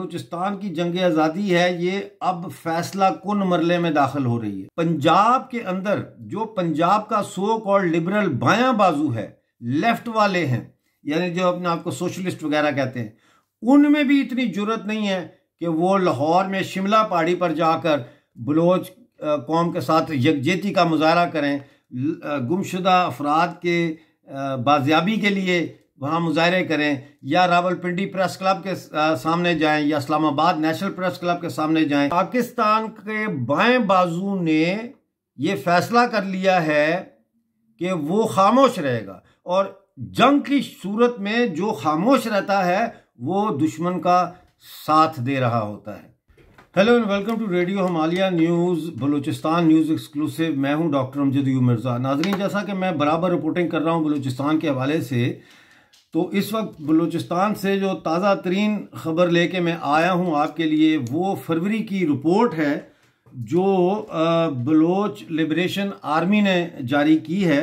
बलूचिस्तान की जंग आज़ादी है ये अब फैसला कुन मरले में दाखिल हो रही है। पंजाब के अंदर जो पंजाब का सो कॉल्ड लिबरल बायां बाजू है, लेफ्ट वाले हैं, यानी जो अपने आप को सोशलिस्ट वगैरह कहते हैं, उनमें भी इतनी जुर्रत नहीं है कि वो लाहौर में शिमला पहाड़ी पर जाकर बलोच कौम के साथ यकजहती का मुजाहरा करें, गुमशुदा अफराद के बाजियाबी के लिए वहाँ मुजाहरे करें, या रावलपिंडी प्रेस क्लब के सामने जाएं, या इस्लामाबाद नेशनल प्रेस क्लब के सामने जाएं। पाकिस्तान के बाएं बाजू ने ये फैसला कर लिया है कि वो खामोश रहेगा, और जंग की सूरत में जो खामोश रहता है वो दुश्मन का साथ दे रहा होता है। Hello and welcome to radio Himalaya news Balochistan news exclusive. मैं हूं डॉक्टर अमजद यूब मिर्ज़ा। नाजरीन, जैसा कि मैं बराबर रिपोर्टिंग कर रहा हूं बलूचिस्तान के हवाले से, तो इस वक्त बलूचिस्तान से जो ताज़ा तरीन खबर लेके मैं आया हूं आपके लिए, वो फरवरी की रिपोर्ट है जो बलोच लिबरेशन आर्मी ने जारी की है,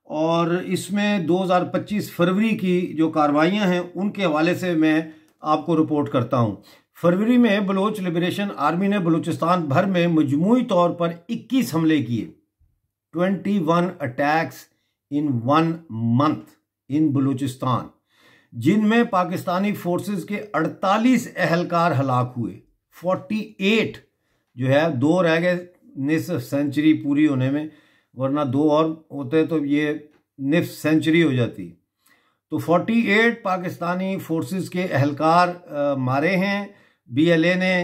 और इसमें 2025 फरवरी की जो कार्रवाइयाँ हैं उनके हवाले से मैं आपको रिपोर्ट करता हूँ। फरवरी में बलोच लिबरेशन आर्मी ने बलूचिस्तान भर में मजमूई तौर पर 21 हमले किए, 21 attacks in 1 month in Balochistan, जिनमें पाकिस्तानी फोर्सेस के 48 अहलकार हलाक हुए। 48 जो है, 2 रह गए निस्फ सेंचुरी पूरी होने में, वरना 2 और होते तो ये निस्फ सेंचुरी हो जाती। तो 48 पाकिस्तानी फोर्सेस के अहलकार मारे हैं बीएलए ने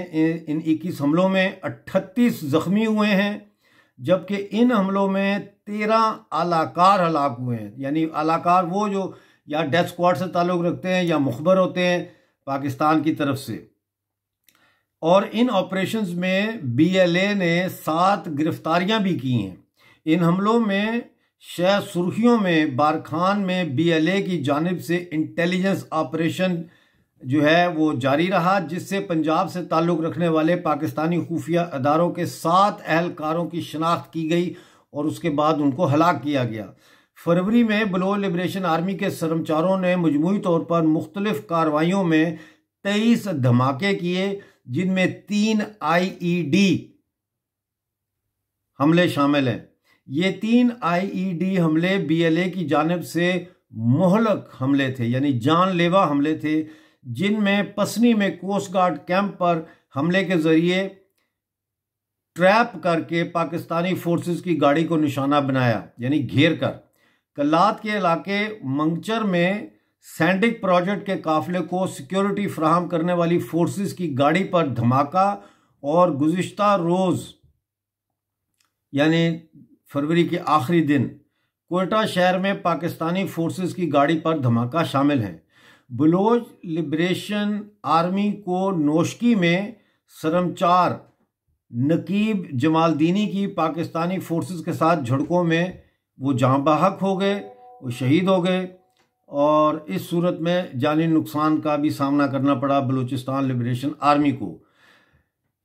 इन 21 हमलों में। 38 जख्मी हुए हैं, जबकि इन हमलों में 13 आलाकार हलाक हुए हैं। यानी आलाकार वो जो या डेथ स्क्वाड से ताल्लुक़ रखते हैं या मुखबर होते हैं पाकिस्तान की तरफ से। और इन ऑपरेशंस में बीएलए ने 7 गिरफ्तारियां भी की हैं। इन हमलों में शहर सुर्खियों में बारखान में बीएलए की जानिब से इंटेलिजेंस ऑपरेशन जो है वो जारी रहा, जिससे पंजाब से ताल्लुक़ रखने वाले पाकिस्तानी खुफिया अदारों के 7 अहलकारों की शनाख्त की गई और उसके बाद उनको हलाक किया गया। फरवरी में बलोच लिबरेशन आर्मी के कर्मचारियों ने मजमूई तौर पर मुख्तलिफ कार्रवाइयों में 23 धमाके किए, जिनमें 3 IED हमले शामिल हैं। ये 3 IED हमले बीएलए की जानिब से मुहलक हमले थे, यानी जानलेवा हमले थे, जिनमें पसनी में कोस्ट गार्ड कैंप पर हमले के जरिए ट्रैप करके पाकिस्तानी फोर्सेस की गाड़ी को निशाना बनाया, यानी घेर कर। कल्लात के इलाके मंगचर में सैंडिक प्रोजेक्ट के काफिले को सिक्योरिटी फराहम करने वाली फोर्सेस की गाड़ी पर धमाका, और गुज़िश्ता रोज़ यानी फरवरी के आखिरी दिन कोयटा शहर में पाकिस्तानी फोर्सेस की गाड़ी पर धमाका शामिल हैं। बलोच लिबरेशन आर्मी को नोशकी में सरमचार नकीब जमालदीनी की पाकिस्तानी फोर्सेस के साथ झड़कों में वो जाँ बहक हो गए, वो शहीद हो गए, और इस सूरत में जानी नुकसान का भी सामना करना पड़ा बलूचिस्तान लिबरेशन आर्मी को।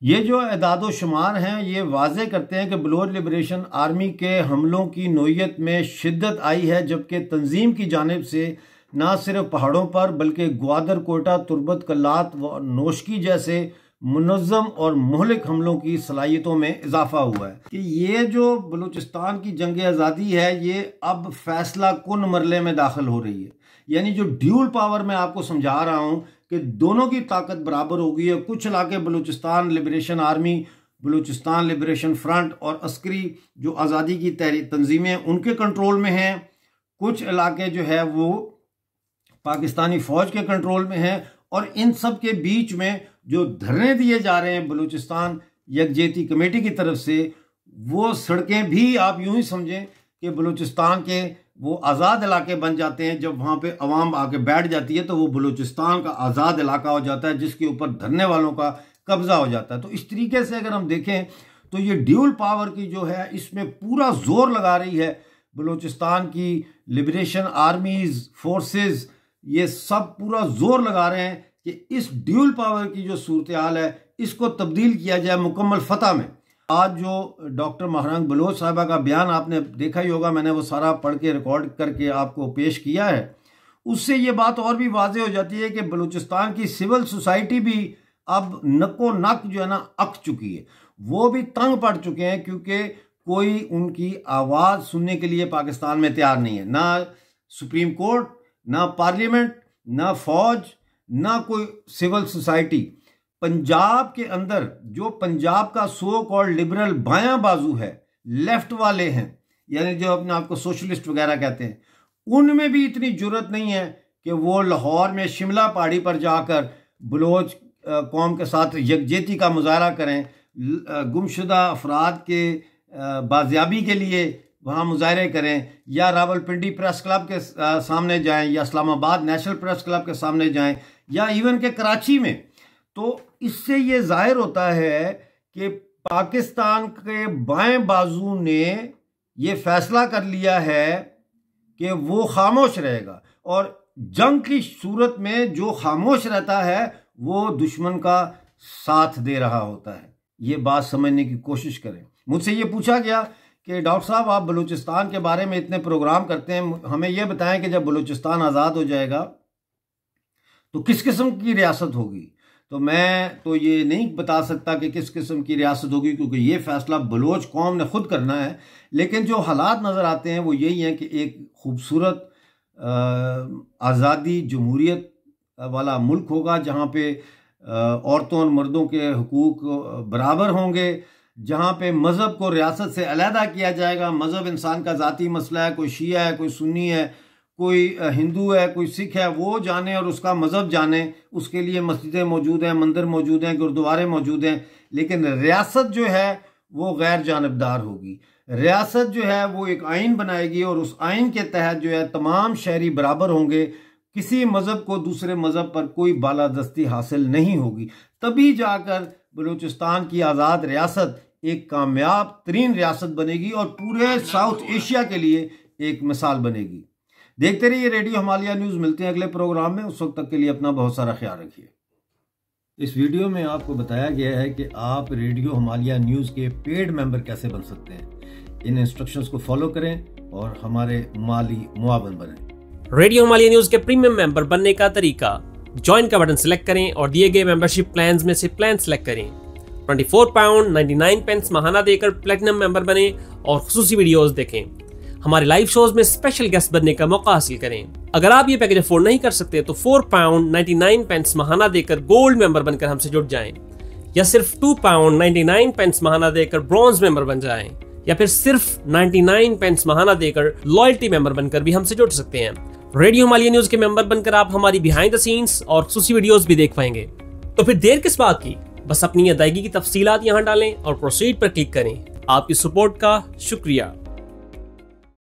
ये जो एदादो शुमार हैं ये वाज़े करते हैं कि बलोच लिबरेशन आर्मी के हमलों की नोयत में शिद्दत आई है, जबकि तंजीम की जानिब से न सिर्फ पहाड़ों पर बल्कि ग्वादर, कोयटा, तुर्बत, कल्लात व नोशकी जैसे मुनज़्ज़म और मुहलिक हमलों की सलाहियतों में इजाफा हुआ है। कि ये जो बलूचिस्तान की जंग आज़ादी है ये अब फैसला कुन मरले में दाखिल हो रही है। यानी जो ड्यूल पावर मैं आपको समझा रहा हूँ कि दोनों की ताकत बराबर हो गई है। कुछ इलाके Balochistan liberation army, Balochistan liberation front और अस्करी जो आज़ादी की तंजीमें उनके कंट्रोल में हैं, कुछ इलाके जो है वो पाकिस्तानी फ़ौज के कंट्रोल में हैं, और इन सब के बीच में जो धरने दिए जा रहे हैं बलूचिस्तान यकजहती कमेटी की तरफ से, वो सड़कें भी आप यूं ही समझें कि बलूचिस्तान के वो आज़ाद इलाके बन जाते हैं। जब वहाँ पे अवाम आके बैठ जाती है तो वो बलूचिस्तान का आज़ाद इलाका हो जाता है, जिसके ऊपर धरने वालों का कब्जा हो जाता है। तो इस तरीके से अगर हम देखें तो ये ड्यूल पावर की जो है इसमें पूरा जोर लगा रही है बलूचिस्तान की लिबरेशन आर्मीज फोर्सेस, ये सब पूरा जोर लगा रहे हैं कि इस ड्यूल पावर की जो सूरत हाल है इसको तब्दील किया जाए मुकम्मल फतह में। आज जो डॉक्टर महरंग बलोच साहिबा का बयान आपने देखा ही होगा, मैंने वो सारा पढ़ के रिकॉर्ड करके आपको पेश किया है, उससे ये बात और भी वाज़ेह हो जाती है कि बलूचिस्तान की सिविल सोसाइटी भी अब नको नक जो है ना अक चुकी है, वो भी तंग पड़ चुके हैं क्योंकि कोई उनकी आवाज सुनने के लिए पाकिस्तान में तैयार नहीं है। ना सुप्रीम कोर्ट, ना पार्लियामेंट, ना फौज, ना कोई सिविल सोसाइटी। पंजाब के अंदर जो पंजाब का सो कॉल्ड लिबरल बायां बाजू है, लेफ्ट वाले हैं, यानी जो अपने आप को सोशलिस्ट वगैरह कहते हैं, उनमें भी इतनी जुर्रत नहीं है कि वो लाहौर में शिमला पहाड़ी पर जाकर बलोच कौम के साथ यकजहती का मुजाहरा करें, गुमशुदा अफराद के बाजियाबी के लिए वहाँ मुजाहरे करें, या रावलपिंडी प्रेस क्लब के सामने जाएं, या इस्लामाबाद नेशनल प्रेस क्लब के सामने जाएं, या इवन के कराची में। तो इससे ये जाहिर होता है कि पाकिस्तान के बाएं बाजू ने ये फैसला कर लिया है कि वो खामोश रहेगा, और जंग की सूरत में जो खामोश रहता है वो दुश्मन का साथ दे रहा होता है। ये बात समझने की कोशिश करें। मुझसे ये पूछा गया कि डॉक्टर साहब आप बलूचिस्तान के बारे में इतने प्रोग्राम करते हैं, हमें यह बताएं कि जब बलूचिस्तान आज़ाद हो जाएगा तो किस किस्म की रियासत होगी। तो मैं तो ये नहीं बता सकता कि किस किस्म की रियासत होगी, क्योंकि ये फैसला बलोच कौम ने खुद करना है। लेकिन जो हालात नज़र आते हैं वो यही हैं कि एक खूबसूरत आज़ादी जमहूरियत वाला मुल्क होगा, जहाँ पे औरतों और मर्दों के हुकूक बराबर होंगे, जहाँ पे मज़हब को रियासत से अलहदा किया जाएगा। मज़हब इंसान का ज़ाती मसला है, कोई शिया है, कोई सुन्नी है, कोई हिंदू है, कोई सिख है, वो जाने और उसका मज़हब जाने। उसके लिए मस्जिदें मौजूद हैं, मंदिर मौजूद हैं, गुरुद्वारे मौजूद हैं। लेकिन रियासत जो है वो गैर जानबदार होगी। रियासत जो है वो एक आइन बनाएगी और उस आइन के तहत जो है तमाम शहरी बराबर होंगे। किसी मज़हब को दूसरे मज़हब पर कोई बालादस्ती हासिल नहीं होगी। तभी जाकर बलूचिस्तान की आज़ाद रियासत एक कामयाब तरीन रियासत बनेगी और पूरे साउथ एशिया के लिए एक मिसाल बनेगी। देखते रहिए रेडियो हिमालय न्यूज़। मिलते हैं अगले प्रोग्राम में। उस वक्त तक के लिए अपना बहुत सारा ख्याल रखिए। इस वीडियो में आपको बताया गया है कि आप रेडियो हिमालय न्यूज़ के पेड मेंबर कैसे बन सकते हैं। इन इंस्ट्रक्शंस को फॉलो करें और हमारे माली मुआवन बनें। रेडियो हिमालय न्यूज़ के प्रीमियम मेंबर बनने का तरीका, ज्वाइन का बटन सिलेक्ट करें और दिए गए मेंबरशिप प्लान्स में से प्लान सिलेक्ट करें। £24.99 माहाना देकर प्लेटिनम मेंबर बने और खुसूसी वीडियोस देखें। हमारे लाइव शोज में स्पेशल गेस्ट बनने का मौका हासिल करें। अगर आप ये पैकेज अफोर्ड नहीं कर सकते तो £4.99 माहाना देकर गोल्ड मेंबर बनकर हमसे जुड़ जाएं, या सिर्फ £2.99 माहाना देकर ब्रॉन्ज मेंबर बन जाएं, या फिर सिर्फ 99 पेंस माहाना देकर लॉयल्टी मेंबर बनकर भी हमसे जुड़ सकते हैं। रेडियो हिमालय न्यूज़ के मेंबर बनकर आप हमारी बिहाइंड द सीन्स और खुसूसी वीडियोस भी देख पाएंगे। तो फिर देर किस बात की, बस अपनी अदायगी की तफसीलात यहाँ डालें और प्रोसीड पर क्लिक करें। आपकी सपोर्ट का शुक्रिया।